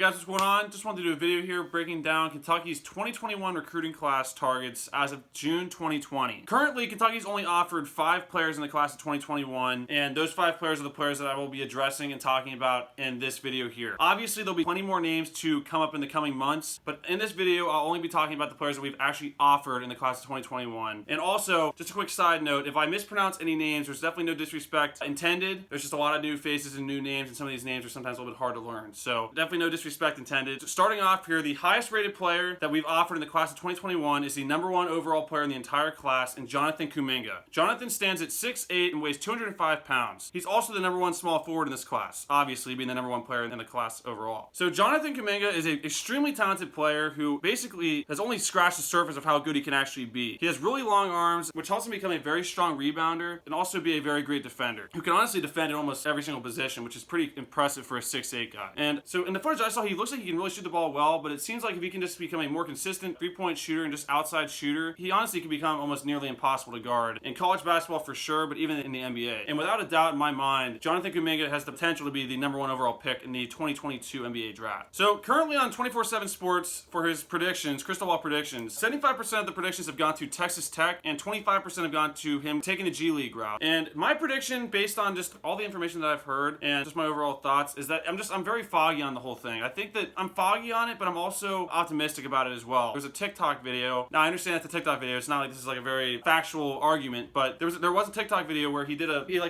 guys, what's going on? Just wanted to do a video here breaking down Kentucky's 2021 recruiting class targets as of June 2020. Currently, Kentucky's only offered 5 players in the class of 2021, and those 5 players are the players that I will be addressing and talking about in this video here. Obviously, there'll be plenty more names to come up in the coming months, but in this video, I'll only be talking about the players that we've actually offered in the class of 2021. And also, just a quick side note, if I mispronounce any names, there's definitely no disrespect intended. There's just a lot of new faces and new names, and some of these names are sometimes a little bit hard to learn. So definitely no disrespect intended. So starting off here, the highest rated player that we've offered in the class of 2021 is the #1 overall player in the entire class, and Jonathan Q Manga. Jonathan stands at 6'8" and weighs 205 pounds. He's also the #1 small forward in this class, obviously being the #1 player in the class overall. So Jonathan Q Manga is an extremely talented player who basically has only scratched the surface of how good he can actually be. He has really long arms, which helps him become a very strong rebounder and also be a very great defender, who can honestly defend in almost every single position, which is pretty impressive for a 6'8" guy. And so in the footage I saw, he looks like he can really shoot the ball well, but it seems like if he can just become a more consistent three-point shooter and just outside shooter, he honestly can become almost nearly impossible to guard in college basketball for sure, but even in the NBA. And without a doubt in my mind, Jonathan Q Manga has the potential to be the #1 overall pick in the 2022 NBA draft. So currently on 24/7 Sports for his predictions, crystal ball predictions, 75% of the predictions have gone to Texas Tech and 25% have gone to him taking the G League route. And my prediction, based on just all the information that I've heard and just my overall thoughts, is that I'm very foggy on the whole thing. I think that I'm foggy on it, but I'm also optimistic about it as well. There's a TikTok video. Now I understand it's a TikTok video. It's not like this is like a very factual argument, but there was a TikTok video where he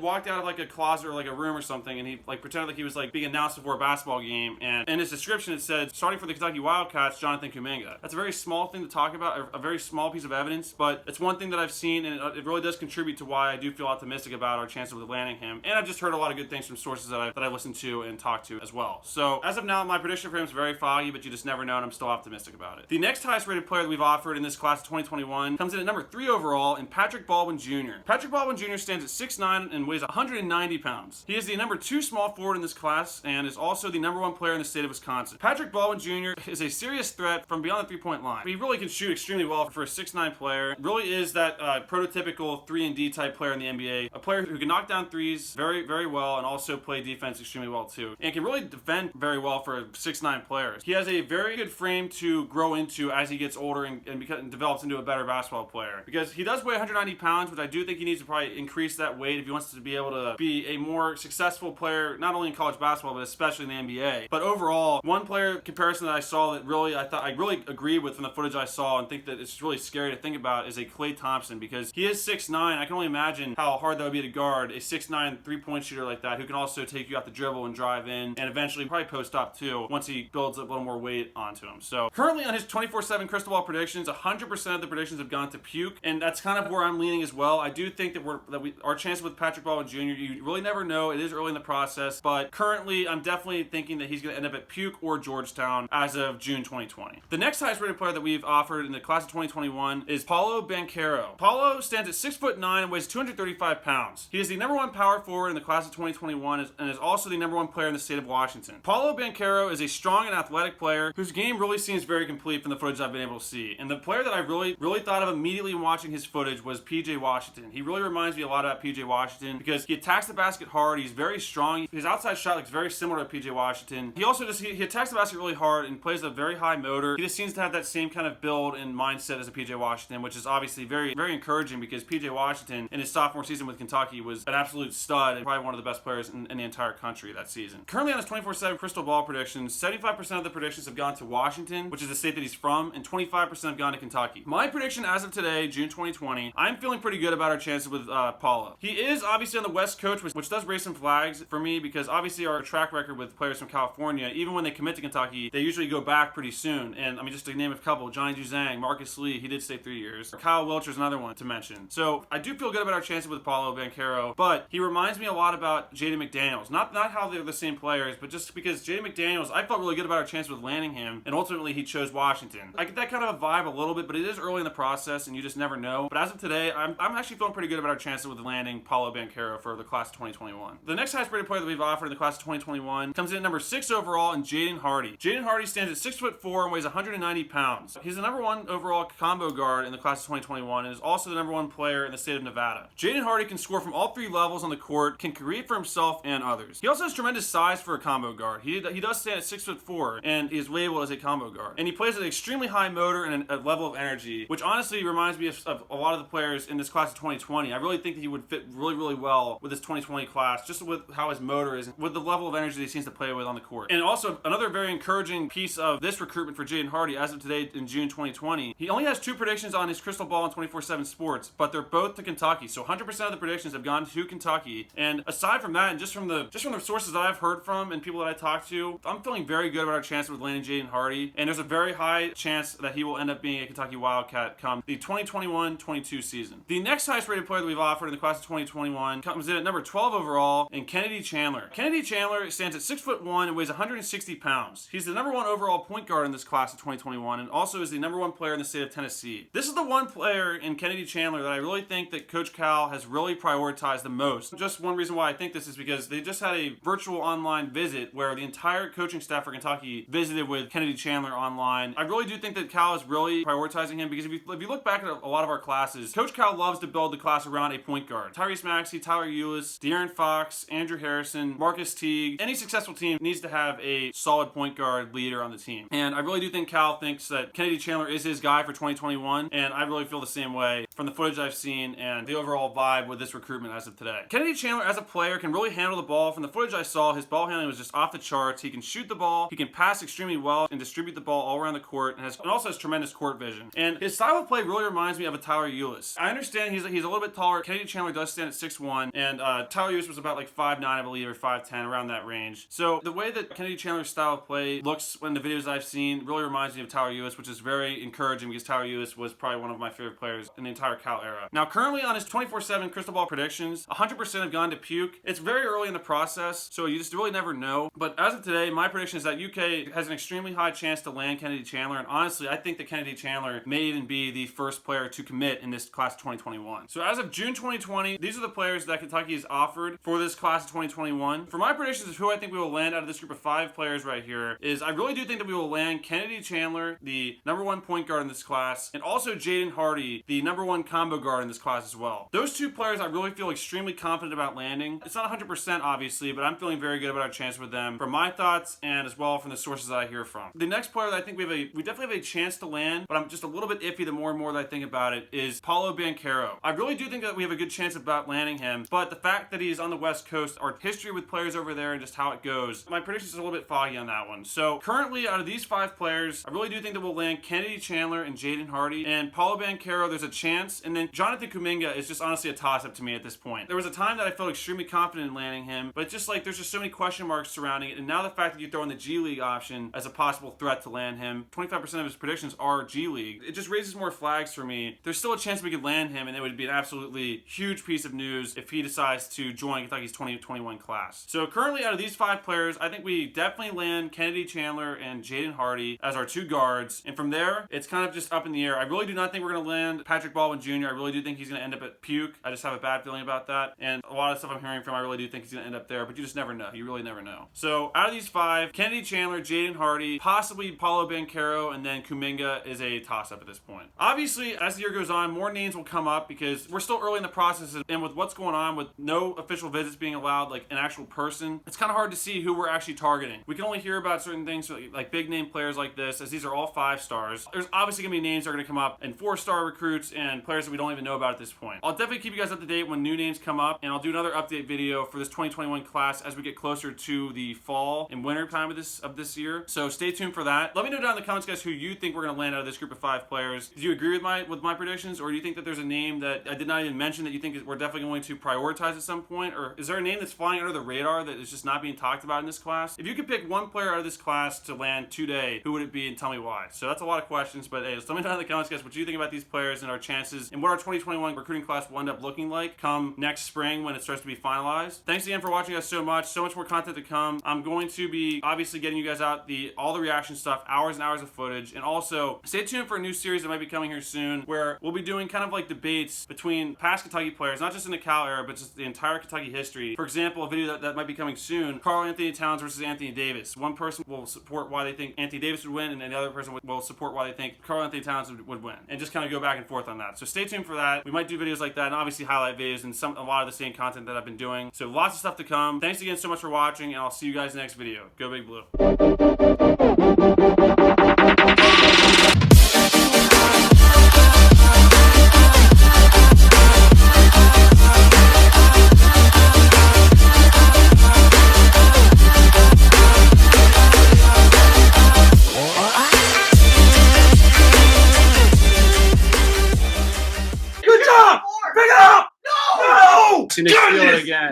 walked out of like a closet or like a room or something, and he like pretended like he was like being announced before a basketball game, and in his description it said, starting for the Kentucky Wildcats, Jonathan Q Manga. That's a very small thing to talk about, a very small piece of evidence, but it's one thing that I've seen, and it really does contribute to why I do feel optimistic about our chances of landing him. And I've just heard a lot of good things from sources that I've listened to and talked to as well. So as of now, my prediction for him is very foggy, but you just never know, and I'm still optimistic about it. The next highest rated player that we've offered in this class of 2021 comes in at #3 overall, and Patrick Bauldwin Jr. Patrick Bauldwin Jr. stands at 6'9" and weighs 190 pounds. He is the #2 small forward in this class and is also the #1 player in the state of Wisconsin. Patrick Bauldwin Jr. is a serious threat from beyond the three-point line. He really can shoot extremely well for a 6'9" player. Really is that prototypical 3-and-D type player in the NBA. A player who can knock down threes very, very well and also play defense extremely well too. And can really defend very well for a 6'9" player. He has a very good frame to grow into as he gets older and develops into a better basketball player. Because he does weigh 190 pounds, which I do think he needs to probably increase that weight if he wants to be able to be a more successful player, not only in college basketball, but especially in the NBA. But overall, one player comparison that I saw that I really agreed with from the footage I saw and think that it's really scary to think about is a Klay Thompson, because he is 6'9". I can only imagine how hard that would be to guard a 6'9" three-point shooter like that, who can also take you out the dribble and drive in, and eventually probably post up too once he builds up a little more weight onto him. So currently on his 24/7 crystal ball predictions, 100% of the predictions have gone to Puke, and that's kind of where I'm leaning as well. I do think that our chances with Patrick Bauldwin Jr., you really never know. It is early in the process, but currently I'm definitely thinking that he's going to end up at Puke or Georgetown as of June 2020. The next highest rated player that we've offered in the class of 2021 is Paulo Bamba. Paulo stands at 6'9" and weighs 235 pounds. He is the #1 power forward in the class of 2021 and is also the #1 player in the state of Washington. Paulo Bamba is a strong and athletic player whose game really seems very complete from the footage I've been able to see. And the player that I really thought of immediately watching his footage was PJ Washington. He really reminds me a lot about PJ Washington because he attacks the basket hard. He's very strong. His outside shot looks very similar to PJ Washington. He also he attacks the basket really hard and plays a very high motor. He just seems to have that same kind of build and mindset as a PJ Washington, which is obviously very, very encouraging because PJ Washington in his sophomore season with Kentucky was an absolute stud and probably one of the best players in the entire country that season. Currently on his 24/7 crystal ball predictions, 75% of the predictions have gone to Washington, which is the state that he's from, and 25% have gone to Kentucky. My prediction as of today, June 2020, I'm feeling pretty good about our chances with Paulo. He is obviously on the West Coast, which does raise some flags for me because obviously our track record with players from California, even when they commit to Kentucky, they usually go back pretty soon. And I mean, just to name a couple, Johnny Juzang, Marcus Lee, he did stay 3 years. Kyle Wilcher's another one to mention. So I do feel good about our chances with Paulo Bamba, but he reminds me a lot about Jaden McDaniels. Not how they're the same players, but just because Jaden McDaniels, I felt really good about our chance with landing him, and ultimately he chose Washington. I get that kind of a vibe a little bit, but it is early in the process, and you just never know. But as of today, I'm actually feeling pretty good about our chances with landing Paulo Bamba for the class of 2021. The next highest rated player that we've offered in the class of 2021 comes in at #6 overall, and Jaden Hardy. Jaden Hardy stands at 6'4" and weighs 190 pounds. He's the #1 overall combo guard in the class of 2021 and is also the #1 player in the state of Nevada. Jaden Hardy can score from all 3 levels on the court, can create for himself and others. He also has tremendous size for a combo guard. He does stand at 6'4" and is labeled as a combo guard. And he plays at an extremely high motor and a level of energy, which honestly reminds me of a lot of the players in this class of 2020. I really think that he would fit really, really well with this 2020 class, just with how his motor is, with the level of energy that he seems to play with on the court. And also, another very encouraging piece of this recruitment for Jaden Hardy as of today in June 2020, he only has 2 predictions on his crystal ball in 24/7 Sports, but they're both to Kentucky. So 100% of the predictions have gone to Kentucky. And aside from that, and just from the sources that I've heard from and people that I talked to, I'm feeling very good about our chances with landing Jaden Hardy. And there's a very high chance that he will end up being a Kentucky Wildcat come the 2021-22 season. The next highest rated player that we've offered in the class of 2021 comes in at number 12 overall, in Kennedy Chandler. Kennedy Chandler stands at 6'1" and weighs 160 pounds. He's the number 1 overall point guard in this class of 2021 and also is the number 1 player in the state of Tennessee. This is the one player in Kennedy Chandler that I really think that Coach Cal has really prioritized the most. Just one reason why I think this is because they just had a virtual online visit where the entire coaching staff for Kentucky visited with Kennedy Chandler online. I really do think that Cal is really prioritizing him because if you look back at a lot of our classes, Coach Cal loves to build the class around a point guard. Tyrese Maxey, Tyler Ulis, De'Aaron Fox, Andrew Harrison, Marcus Teague. Any successful team needs to have a solid point guard leader on the team. And I really do think Cal thinks that Kennedy Chandler is his guy for 2021, and I really feel the same way from the footage I've seen and the overall vibe with this recruitment as of today. Kennedy Chandler as a player can really handle the ball. From the footage I saw, his ball handling was just off the charts. He can shoot the ball, he can pass extremely well and distribute the ball all around the court, and also has tremendous court vision. And his style of play really reminds me of a Tyler Ulis. I understand he's a little bit taller. Kennedy Chandler does stand at 6'1", and Tyler Ulis was about like 5'9", I believe, or 5'10", around that range. So the way that Kennedy Chandler's style of play looks in the videos I've seen really reminds me of Tyler Ulis, which is very encouraging because Tyler Ulis was probably one of my favorite players in the entire Cal era. Now, currently on his 24/7 crystal ball predictions, 100% have gone to Puke. It's very early in the process, so you just really never know. But as of today, my prediction is that UK has an extremely high chance to land Kennedy Chandler, and honestly, I think that Kennedy Chandler may even be the first player to commit in this class of 2021. So as of June 2020, these are the players that Kentucky has offered for this class of 2021. For my predictions of who I think we will land out of this group of 5 players right here is I really do think that we will land Kennedy Chandler, the number 1 point guard in this class, and also Jaden Hardy, the number 1 combo guard in this class as well. Those 2 players I really feel extremely confident about landing. It's not 100% obviously, but I'm feeling very good about our chance with them from my thoughts and as well from the sources that I hear from. The next player that I think we definitely have a chance to land, but I'm just a little bit iffy the more and more that I think about it, is Paulo Bamba. I really do think that we have a good chance about landing him, but the fact that he's on the West Coast, our history with players over there and just how it goes, my predictions are a little bit foggy on that one. So currently out of these 5 players, I really do think that we'll land Kennedy Chandler and Jaden Hardy, and Paulo Bamba, there's a chance, and then Jonathan Kuminga is just honestly a toss-up to me at this point. There was a time that I felt extremely confident in landing him, but just like there's just so many question marks surrounding it, and now the fact that you throw in the G League option as a possible threat to land him, 25% of his predictions are G League. It just raises more flags for me. There's still a chance we could land him, and it would be an absolutely huge piece of news if he decides to join Kentucky's 2021 class. So currently out of these 5 players, I think we definitely land Kennedy Chandler and Jaden Hardy as our 2 guards, and from there, it's kind of just up in the air. I really do not think we're going to land Bauldwin Jr. I really do think he's going to end up at Puke. I just have a bad feeling about that, and a lot of stuff I'm hearing from, I really do think he's going to end up there, but you just never know. You really never know. So out of these 5, Kennedy Chandler, Jaden Hardy, possibly Paulo Bamba, and then Kuminga is a toss-up at this point. Obviously, as the year goes on, more names will come up because we're still early in the process, and with what's going on with no official visits being allowed, like an actual person, it's kind of hard to see who we're actually targeting. We can only hear about certain things like big name players like this, as these are all 5 stars. There's obviously going to be names that are going to come up and 4-star recruits and players that we don't even know about at this point. I'll definitely keep you guys up to date when new names come up, and I'll do another update video for this 2021 class as we get closer to the fall and winter time of this year. So stay tuned for that. Let me know down in the comments, guys, who you think we're going to land out of this group of 5 players. Do you agree with my predictions, or do you think that there's a name that I did not even mention that you think we're definitely going to prioritize at some point, or is there a name that's flying under the radar that is just not being talked about in this class? If you could pick one player out of this class to land today, who would it be, and tell me why? So that's a lot of questions, but hey, just let me know in the comments, guys, what you think about these players and our chances and what our 2021 recruiting class will end up looking like come next spring when it starts to be finalized. Thanks again for watching us so much more content to come. I'm going to be obviously getting you guys out all the reaction stuff, hours and hours of footage, and also stay tuned for a new series that might be coming here soon where we'll be doing kind of like debates between past Kentucky players, not just in the Cal era, but just the entire Kentucky history. For example, a video that might be coming soon, Karl-Anthony Towns versus Anthony Davis. One person will support why they think Anthony Davis would win, and the other person will support why they think Karl-Anthony Towns would win, and just kind of go back and forth on that. So stay tuned for that. We might do videos like that, and obviously highlight videos and a lot of the same content that I've been doing. So lots of stuff to come. Thanks again so much for watching, and I'll see you guys in the next video. Go Go Big Blue. Good job! Pick it up! No! Steal it again.